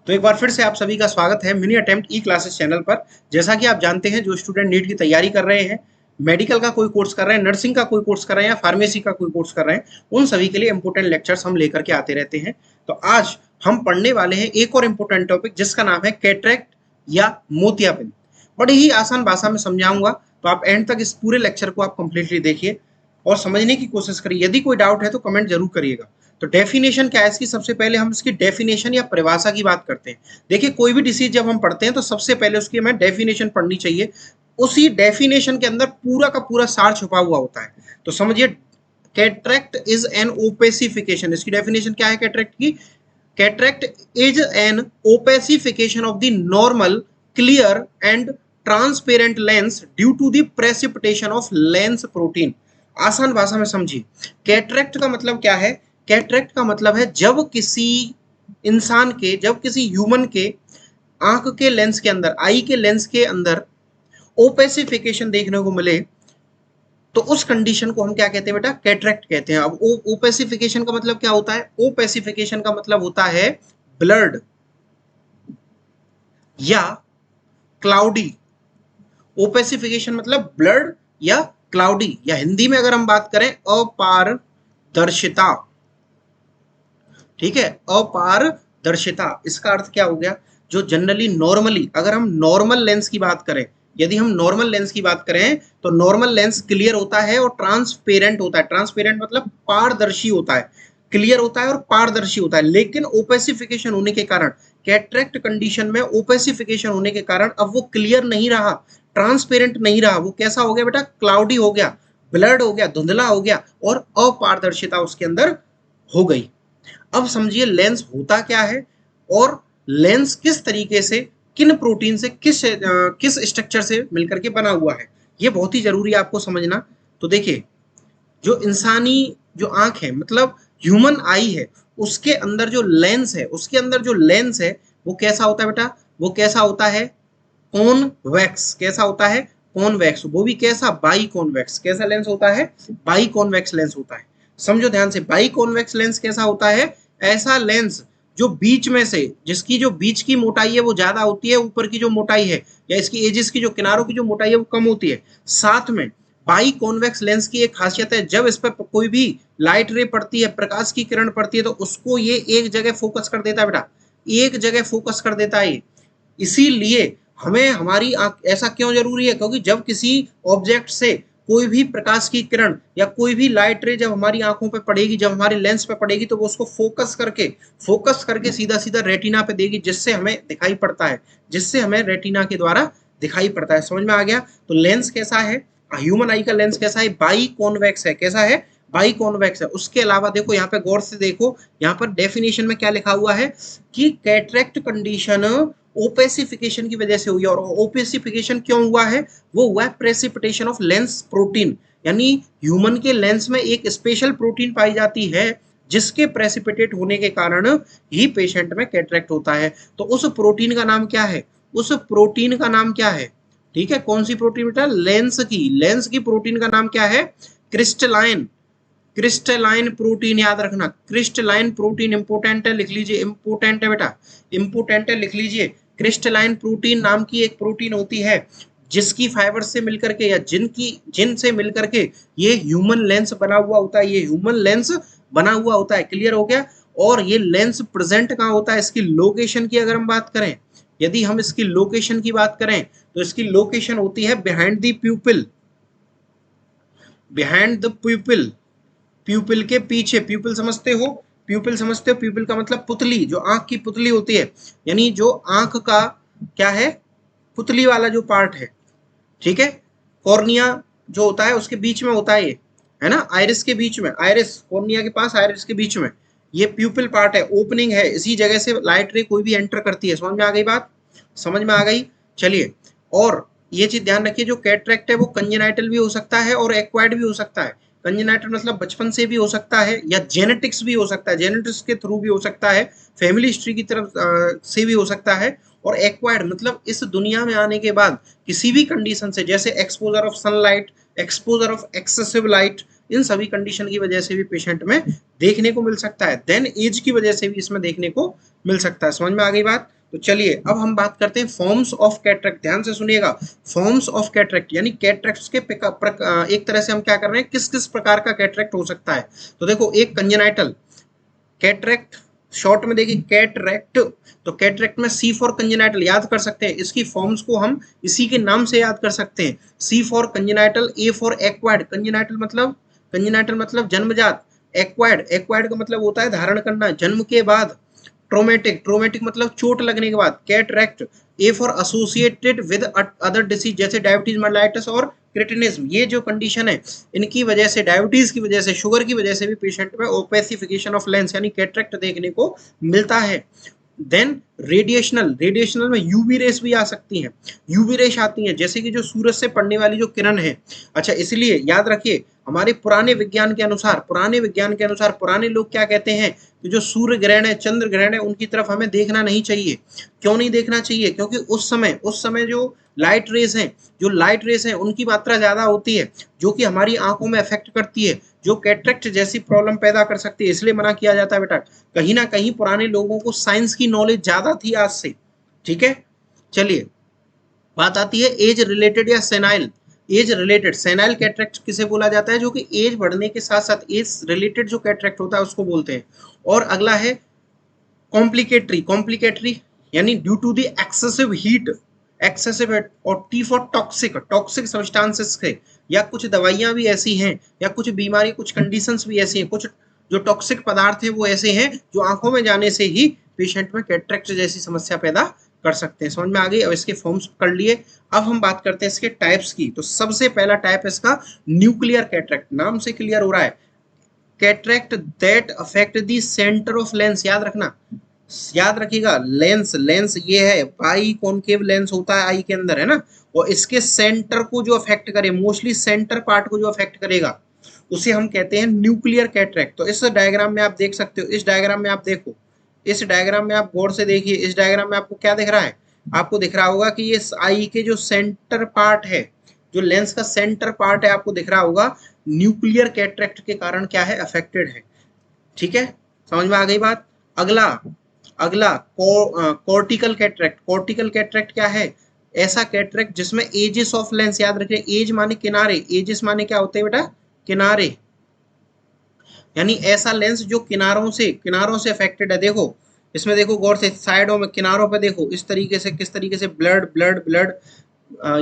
तो एक बार फिर से आप सभी का स्वागत है मिनी अटेम्प्ट ई क्लासेस चैनल पर। जैसा कि आप जानते हैं, जो स्टूडेंट नीट की तैयारी कर रहे हैं, मेडिकल का कोई कोर्स कर रहे हैं, नर्सिंग का कोई कोर्स कर रहे हैं या फार्मेसी का कोई कोर्स कर रहे हैं, उन सभी के लिए इंपॉर्टेंट लेक्चर्स हम लेकर के आते रहते हैं। तो आज हम पढ़ने वाले हैं एक और इम्पोर्टेंट टॉपिक, जिसका नाम है कैटरेक्ट या मोतियाबिंद। बड़ी ही आसान भाषा में समझाऊंगा, तो आप एंड तक इस पूरे लेक्चर को आप कंप्लीटली देखिए और समझने की कोशिश करिए। यदि कोई डाउट है तो कमेंट जरूर करिएगा। तो डेफिनेशन क्या है इसकी, सबसे पहले हम इसकी डेफिनेशन या परिभाषा की बात करते हैं। देखिए, कोई भी डिसीज जब हम पढ़ते हैं तो सबसे पहले उसकी हमें डेफिनेशन पढ़नी चाहिए। उसी डेफिनेशन के अंदर पूरा का पूरा सार छुपा हुआ होता है। तो समझिए, कैटरेक्ट इज एन ओपेसिफिकेशन। इसकी डेफिनेशन क्या है कैटरेक्ट की? Cataract is an opacification of the normal clear and transparent lens due to the precipitation of lens protein. आसान भाषा में समझिए, कैटरेक्ट का मतलब क्या है? कैटरेक्ट का मतलब है जब किसी इंसान के, जब किसी ह्यूमन के आंख के लेंस के अंदर, आई के लेंस के अंदर ओपेसिफिकेशन देखने को मिले, तो उस कंडीशन को हम क्या कहते हैं बेटा? कैटरेक्ट कहते हैं। अब ओपेसिफिकेशन का मतलब क्या होता है? ओपेसिफिकेशन का मतलब होता है ब्लर्ड या क्लाउडी। ओपेसिफिकेशन मतलब ब्लर्ड या क्लाउडी, या हिंदी में अगर हम बात करें अपारदर्शिता। ठीक है, अपारदर्शिता इसका अर्थ क्या हो गया? जो जनरली नॉर्मली, अगर हम नॉर्मल लेंस की बात करें, यदि हम नॉर्मल लेंस की बात करें तो नॉर्मल लेंस क्लियर होता है और ट्रांसपेरेंट होता है। ट्रांसपेरेंट मतलब पारदर्शी होता है, क्लियर होता है और पारदर्शी होता है। लेकिन ओपेसिफिकेशन होने के कारण, कैटरेक्ट कंडीशन में ओपेसिफिकेशन होने के कारण अब वो क्लियर नहीं रहा, ट्रांसपेरेंट नहीं रहा। वो कैसा हो गया बेटा? क्लाउडी हो गया, ब्लर्ड हो गया, धुंधला हो गया और अपारदर्शिता उसके अंदर हो गई। अब समझिए लेंस होता क्या है और लेंस किस तरीके से, किन प्रोटीन से, किस स्ट्रक्चर से मिलकर के बना हुआ है, ये बहुत ही जरूरी है आपको समझना। तो देखिए, जो इंसानी जो आंख है, मतलब ह्यूमन आई है, उसके अंदर जो लेंस है, उसके अंदर जो लेंस है वो कैसा होता है बेटा? वो कैसा होता है? कॉन्वेक्स। कैसा होता है? कॉन्वेक्स। वो भी कैसा? By convex. कैसा लेंस होता है? बाई कॉन्वेक्स लेंस होता है। समझो ध्यान से, बाई कॉन्वेक्स लेंस कैसा होता है? ऐसा लेंस जो बीच में से, जिसकी जो बीच की मोटाई है वो ज्यादा होती है, ऊपर की जो मोटाई है या इसकी एजेस की, जो किनारों की जो मोटाई है वो कम होती है। साथ में बाई कॉन्वेक्स लेंस की एक खासियत है, जब इस पर कोई भी लाइट रे पड़ती है, प्रकाश की किरण पड़ती है, तो उसको ये एक जगह फोकस कर देता है बेटा, एक जगह फोकस कर देता है। इसीलिए हमें हमारी आंख, ऐसा क्यों जरूरी है? क्योंकि जब किसी ऑब्जेक्ट से कोई भी प्रकाश की किरण या कोई भी लाइट रे जब हमारी आंखों पे पड़ेगी, जब हमारी लेंस पे पड़ेगी, तो वो उसको फोकस करके सीधा सीधा रेटिना पे देगी, जिससे हमें दिखाई पड़ता है, जिससे हमें रेटिना के द्वारा दिखाई पड़ता है। समझ में आ गया? तो लेंस कैसा है? ह्यूमन आई का लेंस कैसा है? बाई कॉन्वेक्स है। कैसा है? बाई कॉन्वेक्स है। उसके अलावा देखो, यहाँ पे गौर से देखो, यहाँ पर डेफिनेशन में क्या लिखा हुआ है कि कैटरेक्ट कंडीशन ओपेसिफिकेशन की वजह से हुई है। और ओपेसिफिकेशन क्यों हुआ है? वो हुआ है प्रेसिपिटेशन ऑफ लेंस प्रोटीन, यानी ह्यूमन के लेंस में एक स्पेशल प्रोटीन पाई जाती है, जिसके प्रेसिपिटेट होने के कारण ही पेशेंट में कैटरेक्ट होता है। तो उस प्रोटीन का नाम क्या है? उस प्रोटीन का नाम क्या है? ठीक है, कौन सी प्रोटीन बेटा? लेंस की प्रोटीन का नाम क्या है? क्रिस्टलाइन। क्रिस्टलाइन प्रोटीन याद रखना, क्रिस्टलाइन प्रोटीन इंपोर्टेंट है, लिख लीजिए, इंपोर्टेंट है बेटा, इंपोर्टेंट है, लिख लीजिए। क्रिस्टलाइन प्रोटीन नाम की एक प्रोटीन होती है, जिसकी फाइबर से मिलकर के या जिन से मिलकर के ये ह्यूमन लेंस बना हुआ होता है, ये ह्यूमन लेंस बना हुआ होता है। क्लियर हो गया? और ये लेंस प्रेजेंट कहाँ होता है? इसकी लोकेशन की अगर हम बात करें, यदि हम इसकी लोकेशन की बात करें, तो इसकी लोकेशन होती है बिहाइंड द प्यूपिल। बिहाइंड द प्यूपिल, प्यूपिल के पीछे। प्यूपिल समझते हो? प्यूपिल समझते हो? प्यूपिल का मतलब पुतली, जो आंख की पुतली होती है, यानी जो आंख का क्या है? पुतली वाला जो पार्ट है। ठीक है, कॉर्निया जो होता है उसके बीच में होता है ये, है ना, आयरिस के बीच में, आयरिस कॉर्निया के पास, आयरिस के बीच में ये प्यूपिल पार्ट है, ओपनिंग है। इसी जगह से लाइट रे कोई भी एंटर करती है। समझ में आ गई बात? समझ में आ गई? चलिए, और ये चीज ध्यान रखिए, जो कैटरेक्ट है वो कंजेनाइटल भी हो सकता है और एक्वायर्ड भी हो सकता है। कंजेनाइटल मतलब बचपन से भी हो सकता है, या जेनेटिक्स भी हो सकता है, जेनेटिक्स के थ्रू भी हो सकता है, फैमिली हिस्ट्री की तरफ से भी हो सकता है। और एक्वायर्ड मतलब इस दुनिया में आने के बाद किसी भी कंडीशन से, जैसे exposure of sunlight, exposure of excessive light, इन सभी कंडीशन की वजह से भी पेशेंट में देखने को मिल सकता है। देन एज की वजह से भी इसमें देखने को मिल सकता है। समझ में आ गई बात? तो चलिए अब हम बात करते हैं फॉर्म्स ऑफ कैटरेक्ट। ध्यान से सुनिएगा, फॉर्म्स ऑफ कैटरेक्ट यानी कैटरेक्ट्स के एक तरह से हम क्या कर रहे हैं, किस किस प्रकार का कैटरेक्ट हो सकता है। तो देखो, एक कंजेनाइटल कैटरेक्ट, शॉर्ट में देखिए कैटरेक्ट, तो कैटरेक्ट में सी फॉर कंजेनाइटल याद कर सकते हैं, इसकी फॉर्म्स को हम इसी के नाम से याद कर सकते हैं। C for congenital, A for acquired, congenital मतलब जन्मजात, एक्वायर्ड, एक्वायर्ड का मतलब होता है धारण करना, जन्म के बाद। ट्रोमेटिक, ट्रोमेटिक मतलब चोट लगने के बाद, cataract. A for associated with other disease जैसे डायबिटीज मेलाइटिस और क्रिटिनिज्म, ये जो कंडीशन है इनकी वजह से, डायबिटीज की वजह से, शुगर की वजह से भी पेशेंट में ओपेसिफिकेशन ऑफ लेंस यानी कैटरेक्ट देखने को मिलता है। देन रेडिएशनल, रेडिएशनल में यूवी रेस भी आ सकती हैं, यूवी रेस आती हैं जैसे कि जो सूरज से पड़ने वाली जो किरण है। अच्छा, इसलिए याद रखिए हमारे पुराने विज्ञान के अनुसार, पुराने लोग क्या कहते हैं कि जो सूर्य ग्रहण है, चंद्र ग्रहण है, उनकी तरफ हमें देखना नहीं चाहिए। क्यों नहीं देखना चाहिए? क्योंकि उस समय जो लाइट रेस हैं उनकी मात्रा ज्यादा होती है, जो कि हमारी आंखों में अफेक्ट करती है, जो कैटरेक्ट जैसी प्रॉब्लम पैदा कर सकती है, इसलिए मना किया जाता है बेटा। कहीं ना कहीं पुराने लोगों को साइंस की नॉलेज ज्यादा थी आज से। ठीक है, चलिए बात आती है एज रिलेटेड या senile. Age related senile cataract किसे बोला जाता है? जो कि एज बढ़ने के साथ साथ एज रिलेटेड जो कैटरेक्ट होता है उसको बोलते हैं। और अगला है कॉम्प्लिकेटरी, कॉम्प्लिकेटरी यानी due to the excessive heat, excessive, और T for toxic, toxic substances से, या कुछ दवाइयां भी ऐसी हैं, या कुछ बीमारी, कुछ कंडीशंस भी ऐसी हैं, कुछ जो टॉक्सिक पदार्थ हैं वो ऐसे हैं जो आंखों में जाने से ही पेशेंट में कैटरेक्ट जैसी समस्या पैदा कर सकते हैं। समझ में आ गई? अब इसके फॉर्म्स कर लिए, अब हम बात करते हैं इसके टाइप्स की। तो सबसे पहला टाइप है इसका न्यूक्लियर कैटरेक्ट, नाम से क्लियर हो रहा है, cataract that affect the centre of lens. याद रखना, याद रखिएगा, लेंस ये है, बाई कॉनकेव लेंस होता है आई के अंदर, है ना, और इसके सेंटर को जो अफेक्ट करे, मोस्टली सेंटर पार्ट को जो अफेक्ट करेगा, उसे हम कहते हैं न्यूक्लियर कैटरेक्ट। तो इस डायग्राम में आप देख सकते हो, इस डायग्राम में आप देखो, इस डायग्राम में आप गौर से देखिए, इस डायग्राम में आपको क्या दिख रहा है? आपको दिख रहा होगा कि ये आई के जो सेंटर पार्ट है, जो लेंस का सेंटर पार्ट है, आपको दिख रहा होगा न्यूक्लियर कैटरेक्ट के कारण क्या है, अफेक्टेड है। ठीक है, समझ में आ गई बात? अगला अगला कॉर्टिकल कैटरेक्ट। कॉर्टिकल कैटरेक्ट क्या है? ऐसा कैटरेक्ट जिसमें एजेस ऑफ लेंस, याद रखिए एज माने किनारे, एजेस माने क्या होते हैं बेटा? किनारे, यानी ऐसा लेंस जो किनारों से अफेक्टेड है। देखो इसमें, देखो गौर से, साइडों में, किनारों पे देखो, इस तरीके से, किस तरीके से ब्लड ब्लड ब्लड,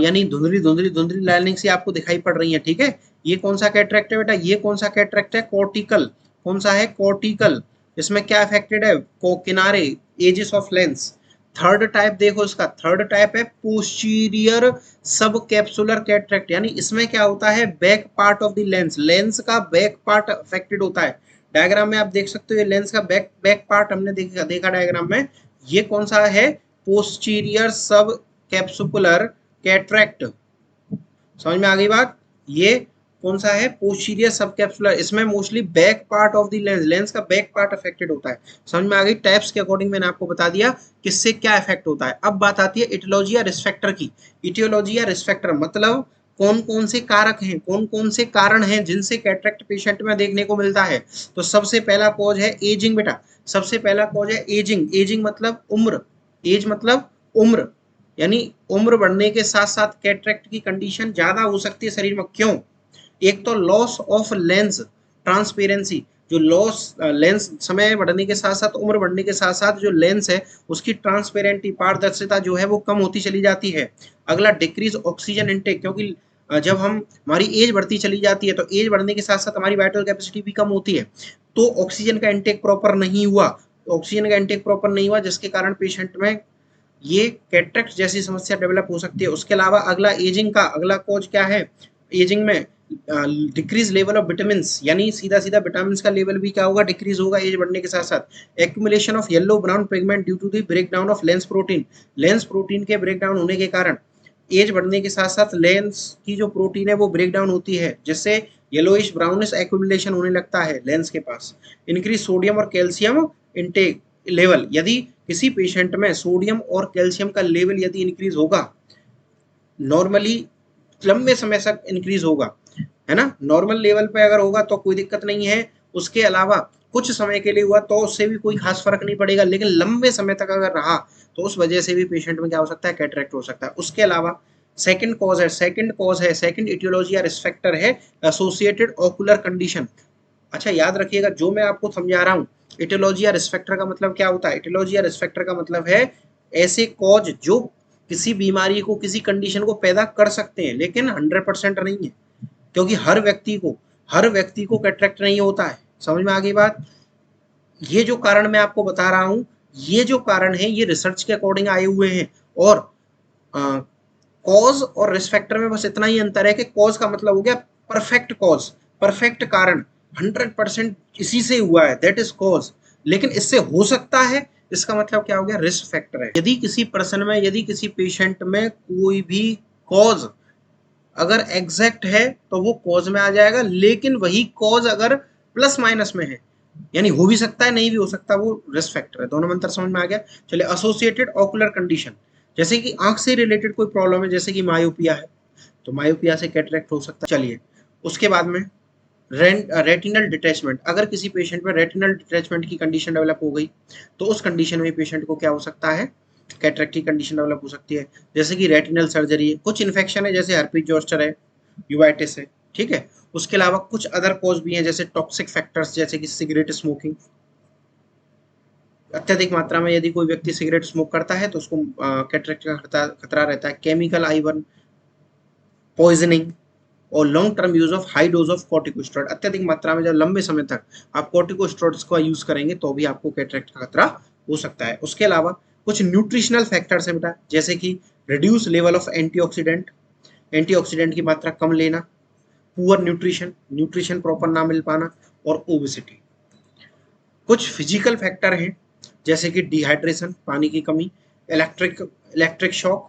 यानी धुंधली धुंधली धुंधली लाइनिंग सी आपको दिखाई पड़ रही है। ठीक है, ये कौन सा कैटरेक्ट है बेटा? ये कौन सा कैटरेक्ट है? कॉर्टिकल। कौन सा है? कॉर्टिकल। इसमें क्या अफेक्टेड है? किनारे, edges of lens. Third type देखो इसका, थर्ड टाइप है पोस्टीरियर सब कैप्सुलर कैटरेक्ट, यानी इसमें क्या होता है, back part of the lens, lens का बैक पार्ट अफेक्टेड होता है। डायग्राम में आप देख सकते हो, ये लेंस का बैक पार्ट हमने देखा डायग्राम में। ये कौन सा है? Posterior subcapsular cataract. समझ में आ गई बात? ये कौन सा है? Posterior subcapsular. इसमें mostly back part of the lens, lens का बैक पार्ट अफेक्टेड होता है। समझ में आ गई? टाइप्स के अकॉर्डिंग मैंने आपको बता दिया किससे क्या इफेक्ट होता है। अब बात आती है इटियोलॉजी या रिस्क फैक्टर की। इटियोलॉजी या रिस्क फैक्टर मतलब कौन कौन से कारक हैं, कौन कौन से कारण हैं जिनसे कैटरेक्ट पेशेंट में देखने को मिलता है। तो सबसे पहला कॉज है एजिंग बेटा, सबसे पहला कॉज है एजिंग। एजिंग मतलब उम्र, एज मतलब उम्र, यानी उम्र बढ़ने के साथ साथ कैटरेक्ट की कंडीशन ज्यादा हो सकती है शरीर में। क्यों? एक तो लॉस ऑफ लेंस ट्रांसपेरेंसी, जो लॉस लेंस समय बढ़ने के साथ साथ, उम्र बढ़ने के साथ साथ जो लेंस है उसकी ट्रांसपेरेंटी, पारदर्शिता जो है वो कम होती चली जाती है। अगला डिक्रीज ऑक्सीजन इनटेक, क्योंकि जब हम, हमारी एज बढ़ती चली जाती है तो एज बढ़ने के साथ साथ हमारी वाइटल कैपेसिटी भी कम होती है, तो ऑक्सीजन का इनटेक प्रॉपर नहीं हुआ, ऑक्सीजन का इनटेक प्रॉपर नहीं हुआ, जिसके कारण पेशेंट में ये कैटरेक्ट जैसी समस्या डेवलप हो सकती है। उसके अलावा अगला एजिंग का अगला कॉज क्या है? एजिंग में डिक्रीज लेवल ऑफ विटामिन, यानी सीधा सीधा विटामिन का लेवल भी क्या होगा? डिक्रीज होगा एज बढ़ने के साथ साथ। Accumulation of yellow brown pigment due to the breakdown of lens protein, lens protein के ब्रेकडाउन होने के कारण एज बढ़ने के साथ साथ लेंस की जो प्रोटीन है वो ब्रेकडाउन होती है, जिससे येलोइश ब्राउनिश एक्यूमुलेशन होने लगता है लेंस के पास। इंक्रीज सोडियम और कैल्शियम इनटेक लेवल, यदि किसी पेशेंट में सोडियम और कैल्शियम का लेवल यदि इंक्रीज होगा, नॉर्मली लंबे समय तक इंक्रीज होगा, है ना, नॉर्मल लेवल पे अगर होगा तो कोई दिक्कत नहीं है। उसके अलावा कुछ समय के लिए हुआ तो उससे भी कोई खास फर्क नहीं पड़ेगा, लेकिन लंबे समय तक अगर रहा तो उस वजह से भी पेशेंट में क्या हो सकता है, कैटरेक्ट हो सकता है। उसके अलावा सेकंड इटियोलॉजी या रिस्क फैक्टर है एसोसिएटेड ओकुलर कंडीशन। अच्छा याद रखिएगा, जो मैं आपको समझा रहा हूँ, इटियोलॉजी या रिस्क फैक्टर का मतलब क्या होता है? इटियोलॉजी या रिस्क फैक्टर का मतलब है ऐसे कॉज जो किसी बीमारी को, किसी कंडीशन को पैदा कर सकते हैं, लेकिन 100% नहीं है, क्योंकि हर व्यक्ति को कैटरेक्ट नहीं होता है। समझ में आ गई बात? ये जो कारण मैं आपको बता रहा हूं, ये जो कारण है ये रिसर्च के अकॉर्डिंग आए हुए हैं। और कॉज और रिस्क फैक्टर में बस इतना ही अंतर है कि कॉज का मतलब हो गया परफेक्ट कॉज, परफेक्ट कारण, 100% इसी से हुआ है, दैट इज कॉज। लेकिन इससे हो सकता है, इसका मतलब क्या हो गया, रिस्क फैक्टर है। यदि किसी पर्सन में, यदि किसी पेशेंट में कोई भी कॉज अगर एग्जैक्ट है तो वो कॉज में आ जाएगा, लेकिन वही कॉज अगर प्लस माइनस में है, यानी हो भी सकता है नहीं भी हो सकता, वो रिस्क फैक्टर है। दोनों में अंतर समझ में आ गया? चलिए, एसोसिएटेड ओकुलर कंडीशन, जैसे कि आंख से रिलेटेड कोई प्रॉब्लम है, जैसे कि मायोपिया है, तो मायोपिया से कैटरेक्ट हो सकता है। चलिए, उसके बाद में रेटिनल डिटैचमेंट, अगर किसी पेशेंट में रेटिनल डिटैचमेंट की कंडीशन डेवलप हो गई तो उस कंडीशन में पेशेंट को क्या हो सकता है, कैटरेक्ट की कंडीशन डेवलप हो सकती है। जैसे कि रेटिनल सर्जरी है, कुछ इन्फेक्शन है जैसे हर्पीज जोस्टर है, यूवाइटिस है, ठीक है। उसके अलावा कुछ अदर कॉज भी हैं, जैसे टॉक्सिक फैक्टर्स, जैसे कि सिगरेट स्मोकिंग, अत्यधिक मात्रा में यदि कोई व्यक्ति सिगरेट स्मोक करता है तो उसको कैटरेक्ट का खतरा रहता है। केमिकल आइवन पॉइजनिंग और long term use of high dose of corticosteroid, अत्यधिक मात्रा में जब लंबे समय तक आप कॉर्टिकोस्टेरॉइड्स का यूज करेंगे तो भी आपको कैटरेक्ट का खतरा हो सकता है। उसके अलावा कुछ न्यूट्रिशनल फैक्टर्स हैं बेटा, जैसे कि reduce level of antioxidant, antioxidant की मात्रा कम लेना, पुअर न्यूट्रिशन, न्यूट्रिशन प्रॉपर ना मिल पाना, और ओबेसिटी। कुछ फिजिकल फैक्टर हैं जैसे कि डिहाइड्रेशन, पानी की कमी, इलेक्ट्रिक शॉक,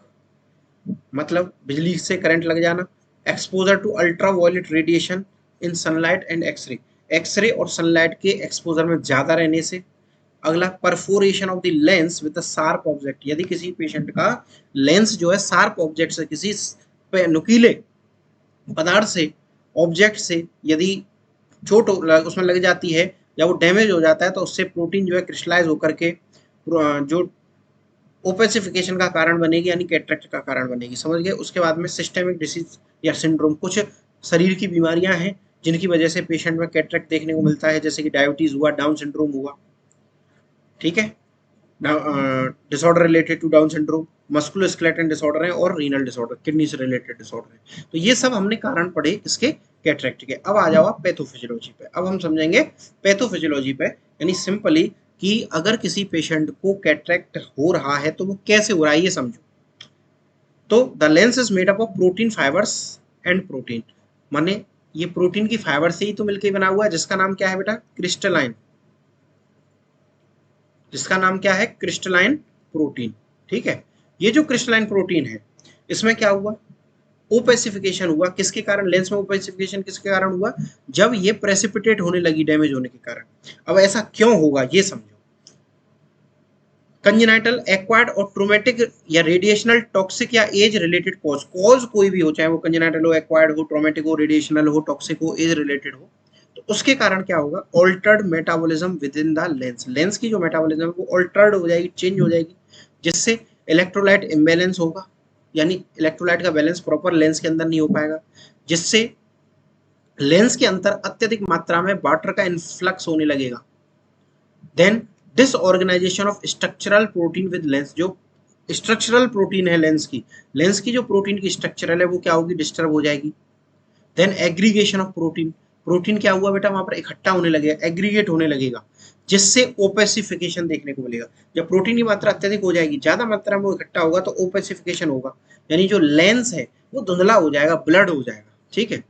मतलब बिजली से करंट लग जाना, exposure to ultraviolet radiation in sunlight and x-ray, x-ray और सनलाइट के एक्सपोजर में ज्यादा रहने से। अगला, perforation of the lens with a sharp object, यदि किसी पेशेंट का लेंस जो है शार्प ऑब्जेक्ट से, किसी नुकीले पदार्थ से, ऑब्जेक्ट से यदि चोट उसमें लग जाती है या वो डैमेज हो जाता है तो उससे प्रोटीन जो है क्रिस्टलाइज होकर के जो ओपेसिफिकेशन का कारण बनेगी, यानी कैटरेक्ट का कारण बनेगी। समझ गए? उसके बाद में सिस्टेमिक डिसीज या सिंड्रोम, कुछ शरीर की बीमारियां हैं जिनकी वजह से पेशेंट में कैटरेक्ट देखने को मिलता है, जैसे कि डायबिटीज हुआ, डाउन सिंड्रोम हुआ, ठीक है, disorder related to down syndrome, musculoskeletal disorder है, और रीनल डिसऑर्डर, किडनी से रिलेटेड डिसऑर्डर है। तो ये सब हमने कारण पढ़े इसके कैटरेक्ट के। अब आ जाओ आप पैथोफिजियोलॉजी पे। अब हम समझेंगे पैथोफिजियोलॉजी पे, यानी सिंपली कि अगर किसी पेशेंट को कैटरेक्ट हो रहा है तो वो कैसे हो रहा है, ये समझो। तो the lens is made up of protein fibres and protein, माने ये प्रोटीन की फाइबर से ही तो मिलकर बना हुआ है, जिसका नाम क्या है बेटा, क्रिस्टलाइन, जिसका नाम क्या है, क्रिस्टलाइन प्रोटीन, ठीक है। ये जो क्रिस्टलाइन प्रोटीन है, इसमें क्या हुआ, ओपेसिफिकेशन हुआ। किसके कारण? लेंस में ओपेसिफिकेशन किसके कारण हुआ? जब ये प्रेसिपिटेट होने लगी, डैमेज होने के कारण। अब ऐसा क्यों होगा ये समझो। कंजेनाइटल, एक्वायर्ड और ट्रोमेटिक या रेडिएशनल, टॉक्सिक या एज रिलेटेड कॉज, कॉज कोई भी हो, चाहे वो कंजेनाइटल हो, एक्वायर्ड हो, ट्रोमेटिक हो, रेडिएशनल हो, टॉक्सिक हो, एज रिलेटेड हो, तो उसके कारण क्या होगा, altered metabolism with in the lens, lens की जो मेटाबॉलिज्म है वो ऑल्टर्ड हो जाएगी, चेंज हो जाएगी, जिससे इलेक्ट्रोलाइट इम्बैलेंस होगा, यानी इलेक्ट्रोलाइट का बैलेंस प्रॉपर लेंस के अंदर नहीं हो पाएगा, जिससे लेंस के अंदर अत्यधिक मात्रा में वाटर का इन्फ्लक्स होने लगेगा। Then disorganization of structural protein with lens, जो स्ट्रक्चरल प्रोटीन है लेंस की जो प्रोटीन की स्ट्रक्चरल है वो क्या होगी, डिस्टर्ब हो जाएगी। Then aggregation of protein, protein क्या हुआ बेटा, वहां पर इकट्ठा होने लगेगा, एग्रीगेट होने लगेगा, जिससे ओपेसिफिकेशन देखने को मिलेगा। जब प्रोटीन की मात्रा अत्यधिक हो जाएगी, ज्यादा मात्रा में वो इकट्ठा होगा तो ओपेसिफिकेशन होगा, यानी जो लेंस है वो धुंधला हो जाएगा, ब्लड हो जाएगा, ठीक है,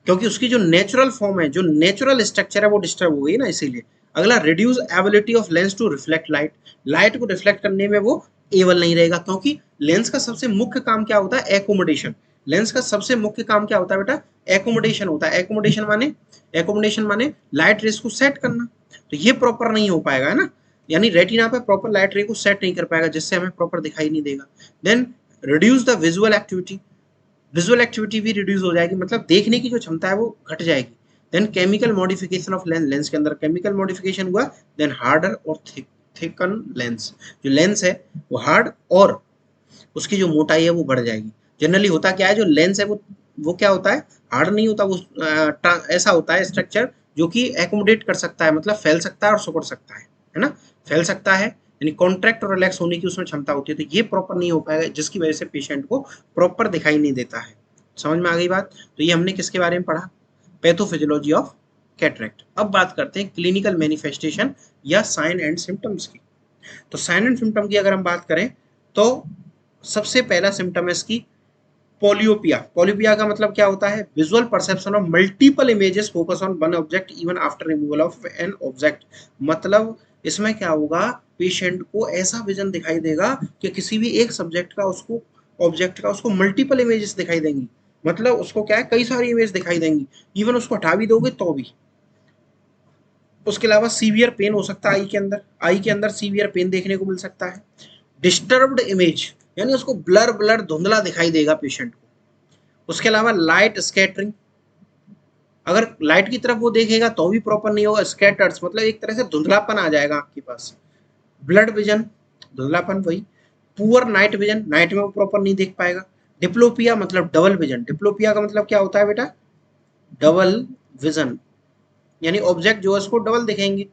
क्योंकि उसकी जो नेचुरल फॉर्म है, जो नेचुरल स्ट्रक्चर है वो डिस्टर्ब हो गई ना, इसीलिए। अगला, reduce ability of lens to reflect light, light को रिफ्लेक्ट करने में वो एबल नहीं रहेगा, क्योंकि लेंस का सबसे मुख्य काम क्या होता है, एकोमोडेशन। लेंस का सबसे मुख्य काम क्या होता है बेटा, एकोमोडेशन होता है। एकोमोडेशन माने लाइट रेस को सेट करना, तो ये प्रॉपर नहीं हो पाएगा, है ना, यानी रेटिना पे प्रॉपर लाइट रे को सेट नहीं कर पाएगा, जिससे हमें प्रॉपर दिखाई नहीं देगा। Then reduce the visual activity, visual activity भी रिड्यूस हो जाएगी, मतलब देखने की जो क्षमता है वो घट जाएगी, then chemical modification of lens, lens के अंदर केमिकल मॉडिफिकेशन हुआ, देन हार्डर और थिकन लेंस, जो लेंस है वो हार्ड और उसकी जो मोटाई है वो बढ़ जाएगी। जनरली होता क्या है, जो लेंस है वो क्या होता है, हार्ड नहीं होता, वो ऐसा होता है स्ट्रक्चर जो कि एकोमोडेट कर सकता है, मतलब फैल सकता है और सिकुड़ सकता है ना, फैल सकता है, यानी कॉन्ट्रैक्ट और रिलैक्स होने की उसमें क्षमता होती है, तो ये प्रॉपर नहीं हो पाएगा, जिसकी वजह से पेशेंट को प्रॉपर दिखाई नहीं देता है। समझ में आ गई बात? तो ये हमने किसके बारे में पढ़ा, पैथोफिजियोलॉजी ऑफ कैटरेक्ट। अब बात करते हैं क्लिनिकल मैनिफेस्टेशन या साइन एंड सिम्टम्स की। तो साइन एंड सिम्टम की अगर हम बात करें तो सबसे पहला सिम्टम है इसकी पोलियोपिया। पोलियोपिया का मतलब क्या होता है, visual perception of multiple images focus on one object even after removal of an object. मतलब इसमें क्या होगा, पेशेंट को ऐसा विजन दिखाई देगा कि किसी भी एक सब्जेक्ट का उसको, ऑब्जेक्ट का उसको मल्टीपल इमेजेस दिखाई देंगी, मतलब उसको क्या है, कई सारी इमेज दिखाई देंगी, इवन उसको हटा भी दोगे तो भी। उसके अलावा सीवियर पेन हो सकता है आई के अंदर सीवियर पेन देखने को मिल सकता है। डिस्टर्ब्ड इमेज, यानी उसको ब्लर ब्लर धुंधला दिखाई देगा पेशेंट को। उसके अलावा लाइट स्कैटरिंग, अगर लाइट की तरफ वो देखेगा तो भी प्रॉपर नहीं होगा, स्कैटर्स मतलब एक तरह से धुंधलापन आ जाएगा आपके पास। ब्लड विजन, धुंधलापन वही। पुअर नाइट विजन, नाइट में वो प्रॉपर नहीं देख पाएगा। डिप्लोपिया मतलब डबल विजन, डिप्लोपिया का मतलब क्या होता है बेटा, डबल विजन, यानी ऑब्जेक्ट जो है उसको डबल दिखेंगे।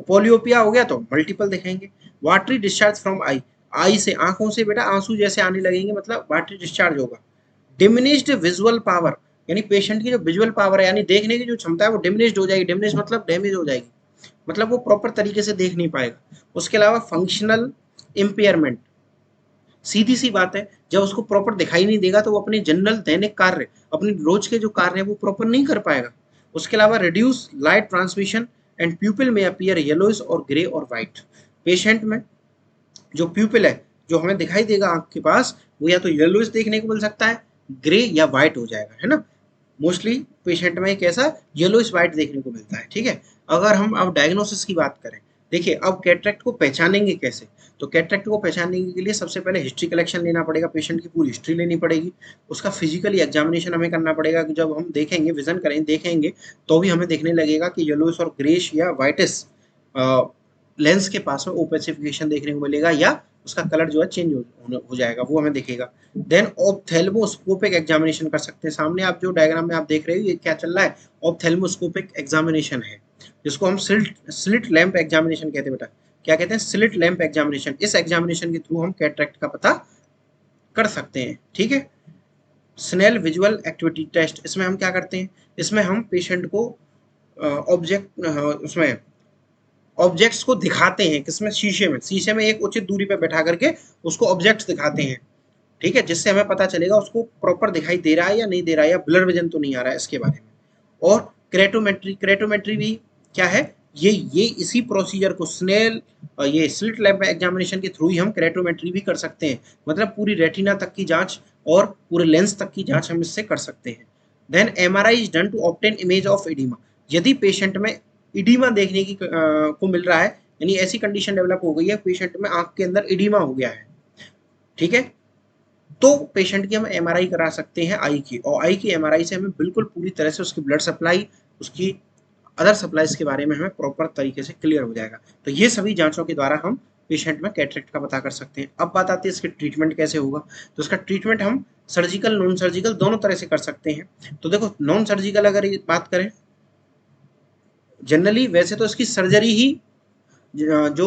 पोलियोपिया हो गया तो मल्टीपल दिखेंगे। वाटरी डिस्चार्ज फ्रॉम आई, आई से, आंखों से बेटा आंसू जैसे आने लगेंगे, मतलब वाटरी डिस्चार्ज होगा। डिमिनिश्ड विजुअल पावर, यानी पेशेंट की जो विजुअल पावर है, यानी देखने की जो क्षमता है वो डिमिनिश्ड हो जाएगी, डिमिनिश मतलब डैमेज हो जाएगी, मतलब वो प्रॉपर तरीके से देख नहीं पाएगा। उसके अलावा फंक्शनल इम्पेयरमेंट, सीधी सी बात है, जब उसको प्रॉपर दिखाई नहीं देगा तो वो अपने जनरल दैनिक कार्य, अपने रोज के जो कार्य है वो प्रॉपर नहीं कर पाएगा। उसके अलावा रिड्यूस लाइट ट्रांसमिशन एंड प्यूपिल में अपीयर येलोइश और ग्रे और व्हाइट। पेशेंट में जो प्यूपिल है, जो हमें दिखाई देगा आंख के पास, वो या तो येलोइश देखने को मिल सकता है, ग्रे या व्हाइट हो जाएगा, है ना। मोस्टली पेशेंट में एक ऐसा येलोइश व्हाइट देखने को मिलता है, ठीक है। अगर हम अब डायग्नोसिस की बात करें, देखिए अब कैटरेक्ट को पहचानेंगे कैसे, तो कैटरेक्ट को पहचानने के लिए सबसे पहले हिस्ट्री कलेक्शन लेना पड़ेगा, पेशेंट की पूरी हिस्ट्री लेनी पड़ेगी। उसका फिजिकली एग्जामिनेशन हमें करना पड़ेगा, कि जब हम देखेंगे, विजन करें देखेंगे, तो भी हमें देखने लगेगा कि येलोइश और ग्रेश या व्हाइटिश लेंस के पास में ओपेसिफिकेशन देखने को मिलेगा, या उसका कलर जो है चेंज हो जाएगा, वो हमें दिखेगा। देन ऑप्थेल्मोस्कोपिक एग्जामिनेशन कर सकते हैं। सामने आप जो डायग्राम में आप देख रहे हो ये क्या चल रहा है, ऑप्थेल्मोस्कोपिक एग्जामिनेशन है, जिसको हम स्लिट लैंप एग्जामिनेशन कहते हैं बेटा। क्या कहते हैं, स्लिट लैंप एग्जामिनेशन। इस एग्जामिनेशन के थ्रू हम कैटरेक्ट का पता कर सकते हैं, ठीक है। स्नेल विजुअल एक्टिविटी टेस्ट, इसमें हम क्या करते हैं, इसमें हम पेशेंट को ऑब्जेक्ट उसमें ऑब्जेक्ट्स को दिखाते हैं, किसमें, शीशे में, शीशे में एक उचित दूरी पर बैठा करके उसको ऑब्जेक्ट्स दिखाते हैं, ठीक है, जिससे हमें पता चलेगा उसको प्रॉपर दिखाई दे रहा है या नहीं दे रहा है, या ब्लर विजन तो नहीं आ रहा है इसके बारे में। और क्रेटोमेट्री, क्रेटोमेट्री भी क्या है, ये इसी प्रोसीजर को स्नेल, ये स्लिट लैंप एग्जामिनेशन के थ्रू ही हम क्रेटोमेट्री भी कर सकते हैं, मतलब पूरी रेटिना तक की जांच और पूरे लेंस तक की जांच हम इससे कर सकते हैं। Then MRI is done to obtain image of edema, यदि पेशेंट में इडीमा देखने की को मिल रहा है, यानी ऐसी कंडीशन डेवलप हो गई है पेशेंट में आंख के अंदर इडीमा हो गया है, ठीक है, तो पेशेंट की हम एमआरआई करा सकते हैं आई की, और आई की एमआरआई से हमें बिल्कुल पूरी तरह से उसकी ब्लड सप्लाई, उसकी अदर सप्लाईज के बारे में हमें प्रॉपर तरीके से क्लियर हो जाएगा। तो ये सभी जांचों के द्वारा हम पेशेंट में कैटरेक्ट का पता कर सकते हैं। अब बात आती है इसके ट्रीटमेंट कैसे होगा, तो इसका ट्रीटमेंट हम सर्जिकल, नॉन सर्जिकल दोनों तरह से कर सकते हैं। तो देखो नॉन सर्जिकल अगर बात करें, जनरली वैसे तो इसकी सर्जरी ही जो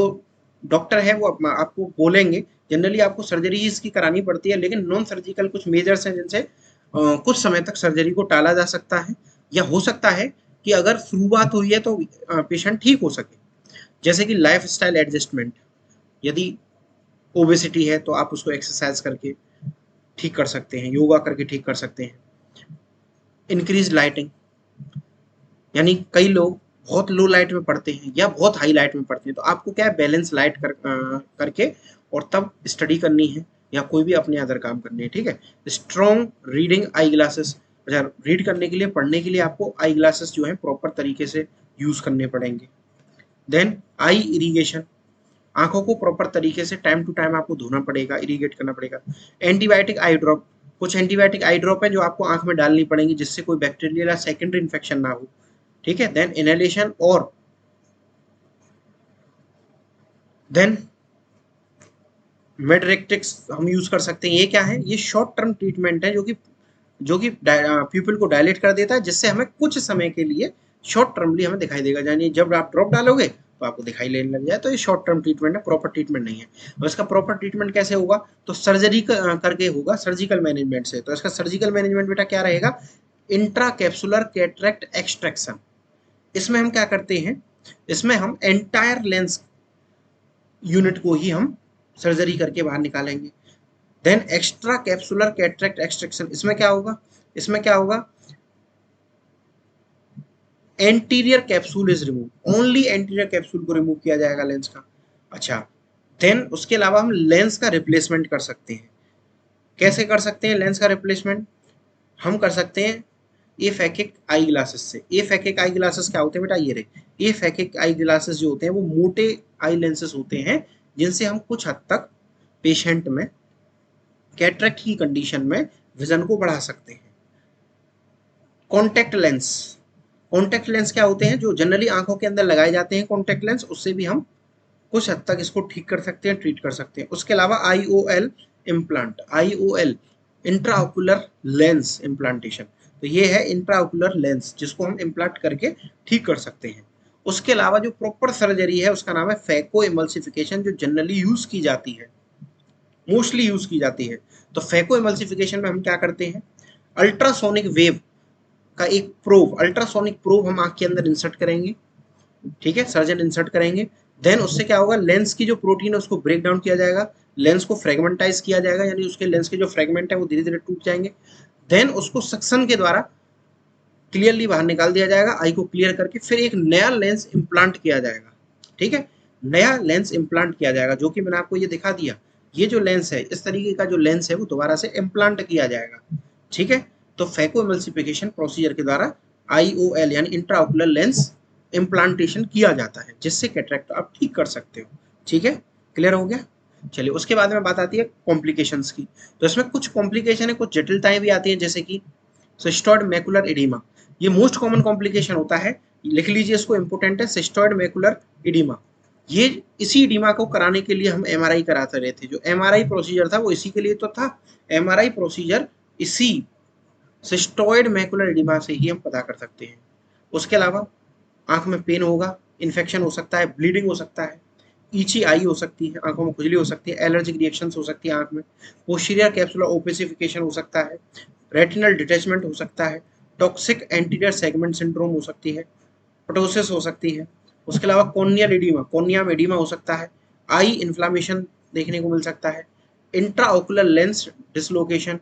डॉक्टर है वो आपको बोलेंगे, जनरली आपको सर्जरी ही इसकी करानी पड़ती है, लेकिन नॉन सर्जिकल कुछ मेजर्स हैं जिनसे कुछ समय तक सर्जरी को टाला जा सकता है, या हो सकता है कि अगर शुरुआत हुई है तो पेशेंट ठीक हो सके। जैसे कि लाइफ स्टाइल एडजस्टमेंट, यदि ओबेसिटी है तो आप उसको एक्सरसाइज करके ठीक कर सकते हैं, योगा करके ठीक कर सकते हैं। इंक्रीज लाइटिंग, यानी कई लोग बहुत लो लाइट में पढ़ते हैं या बहुत हाई लाइट में पढ़ते हैं, तो आपको क्या है, बैलेंस लाइट करके और तब स्टडी करनी है या कोई भी अपने अदर काम करने हैं, ठीक है। स्ट्रॉन्ग रीडिंग आई ग्लासेस, अच्छा रीड करने के लिए, पढ़ने के लिए आपको आई ग्लासेस जो है प्रॉपर तरीके से यूज करने पड़ेंगे। देन आई इरीगेशन, आंखों को प्रॉपर तरीके से टाइम टू टाइम आपको धोना पड़ेगा, इरीगेट करना पड़ेगा। एंटीबायोटिक आई ड्रॉप, कुछ एंटीबायोटिक आई ड्रॉप है जो आपको आंख में डालनी पड़ेंगी, जिससे कोई बैक्टीरियल या सेकेंडरी इन्फेक्शन ना हो, ठीक है। देन इनहेलेशन और देन मेडरेक्टिक्स हम यूज कर सकते हैं। ये क्या है? ये शॉर्ट टर्म ट्रीटमेंट है जो कि प्यूपिल को डायलेट कर देता है, जिससे हमें कुछ समय के लिए शॉर्ट टर्मली हमें दिखाई देगा, यानी जब आप ड्रॉप डालोगे तो आपको दिखाई लेने लग जाए। तो ये शॉर्ट टर्म ट्रीटमेंट है, प्रॉपर ट्रीटमेंट नहीं है। और इसका प्रॉपर ट्रीटमेंट कैसे होगा? तो सर्जरी करके होगा, सर्जिकल मैनेजमेंट से। तो इसका सर्जिकल मैनेजमेंट बेटा क्या रहेगा? Intra capsular cataract extraction. इसमें हम क्या करते हैं? इसमें हम एंटायर लेंस यूनिट को ही हम सर्जरी करके बाहर निकालेंगे। Then extra capsular cataract extraction, इसमें क्या होगा? इसमें क्या होगा? Anterior capsule is remove, only anterior capsule को रिमूव किया जाएगा लेंस का। अच्छा, देन उसके अलावा हम लेंस का रिप्लेसमेंट कर सकते हैं। कैसे कर सकते हैं लेंस का रिप्लेसमेंट? हम कर सकते हैं एफेकिक आई ग्लासेस से। एफेकिक आई ग्लासेस क्या होते हैं बेटा? ये रहे एफेकिक आई ग्लासेस जो होते हैं वो मोटे आई लेंसेस होते हैं, जिनसे हम कुछ हद तक पेशेंट में कैटरेक्ट की कंडीशन में विजन को बढ़ा सकते हैं। कॉन्टेक्ट लेंस, कॉन्टेक्ट लेंस क्या होते हैं? जो जनरली आंखों के अंदर लगाए जाते हैं कॉन्टेक्ट लेंस, उससे भी हम कुछ हद तक इसको ठीक कर सकते हैं, ट्रीट कर सकते हैं। उसके अलावा IOL implant, IOL intraocular lens implantation, तो ये है इंट्राओकुलर लेंस जिसको हम इम्प्लांट करके ठीक कर सकते हैं। उसके अलावा जो प्रॉपर सर्जरी है उसका नाम है फैको इमल्सिफिकेशन, जो जनरली यूज की जाती है, मोस्टली यूज की जाती है। तो फैको इमल्सिफिकेशन में हम क्या करते हैं? अल्ट्रासोनिक वेव का एक प्रोब, अल्ट्रासोनिक प्रोब हम आंख के अंदर इंसर्ट करेंगे। ठीक है, सर्जन इंसर्ट करेंगे। देन उससे क्या होगा? लेंस की जो प्रोटीन है उसको ब्रेक डाउन किया जाएगा, लेंस को फ्रेगमेंटाइज किया जाएगा, यानी उसके लेंस के जो फ्रेगमेंट है वो धीरे धीरे टूट जाएंगे। देन उसको सक्शन के द्वारा क्लियरली बाहर निकाल दिया जाएगा, आई को क्लियर करके फिर एक नया लेंस इम्प्लांट किया जाएगा। ठीक है, नया लेंस इम्प्लांट किया जाएगा, जो कि मैंने आपको ये दिखा दिया। ये जो लेंस है, इस तरीके का जो लेंस है वो दोबारा से इम्प्लांट किया जाएगा। ठीक है, तो फैको इमल्सिफिकेशन प्रोसीजर के द्वारा आईओएल यानी इंट्राओकुलर लेंस इम्प्लांटेशन किया जाता है, जिससे कैटरेक्ट आप ठीक कर सकते हो। ठीक है, क्लियर हो गया? चलिए, उसके बाद में बात आती है कॉम्प्लिकेशंस की। तो इसमें कुछ कॉम्प्लिकेशन है, कुछ जटिलताएं भी आती हैं, जैसे कि सिस्टोइड मैकुलर एडिमा। ये मोस्ट कॉमन कॉम्प्लिकेशन होता है, लिख लीजिए, इसको इंपोर्टेंट है, सिस्टोइड मैकुलर एडिमा। ये इसी एडिमा को कराने के लिए हम एमआरआई कराते रहे थे। जो एमआरआई प्रोसीजर था वो इसी के लिए तो था। एमआरआई प्रोसीजर इसी सिस्टोइड मैकुलर एडिमा से ही हम पता कर सकते हैं। उसके अलावा आंख में पेन होगा, इन्फेक्शन हो सकता है, ब्लीडिंग हो सकता है, ईची आई हो सकती है, आंखों में खुजली हो सकती है, एलर्जिक रिएक्शंस हो सकती है आंख में, पोस्टीरियर कैप्सुलर ओपेसिफिकेशन हो सकता है, रेटिनल डिटैचमेंट हो सकता है, टॉक्सिक एंटीरियर सेगमेंट सिंड्रोम हो सकती है, पटोसिस हो सकती है। उसके अलावा कॉर्नियल एडिमा, कॉर्निया एडिमा हो सकता है, आई इन्फ्लामेशन देखने को मिल सकता है, इंट्राओकुलर लेंस डिसलोकेशन,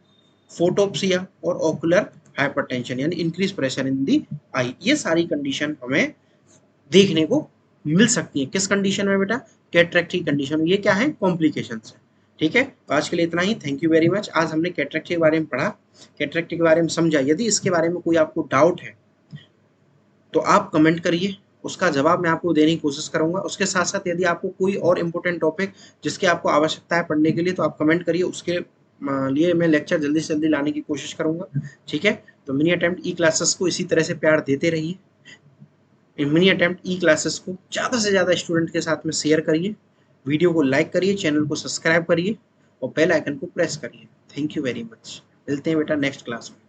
फोटोप्सिया और ओकुलर हाइपरटेंशन यानी इंक्रीज प्रेशर इन दी आई। ये सारी कंडीशन हमें देखने को मिल सकती है। किस कंडीशन में बेटा? कैटरेक्ट की कंडीशन में। ये क्या है? कॉम्प्लिकेशन है। ठीक है, तो आज के लिए इतना ही। Thank you very much. आज हमने कैटरेक्ट के बारे में पढ़ा, कैटरेक्ट के बारे में समझा। यदि इसके बारे में कोई आपको डाउट है तो आप कमेंट करिए, उसका जवाब मैं आपको देने की कोशिश करूंगा। उसके साथ साथ यदि आपको कोई और इम्पोर्टेंट टॉपिक जिसकी आपको आवश्यकता है पढ़ने के लिए, तो आप कमेंट करिए, उसके लिए मैं लेक्चर जल्दी से जल्दी लाने की कोशिश करूंगा। ठीक है, तो मिनी अटेम्प्ट ई क्लासेस को इसी तरह से प्यार देते रहिए। मिनी अटेम्प्ट ई क्लासेस को ज़्यादा से ज़्यादा स्टूडेंट के साथ में शेयर करिए, वीडियो को लाइक करिए, चैनल को सब्सक्राइब करिए और बेल आइकन को प्रेस करिए। Thank you very much. मिलते हैं बेटा नेक्स्ट क्लास में।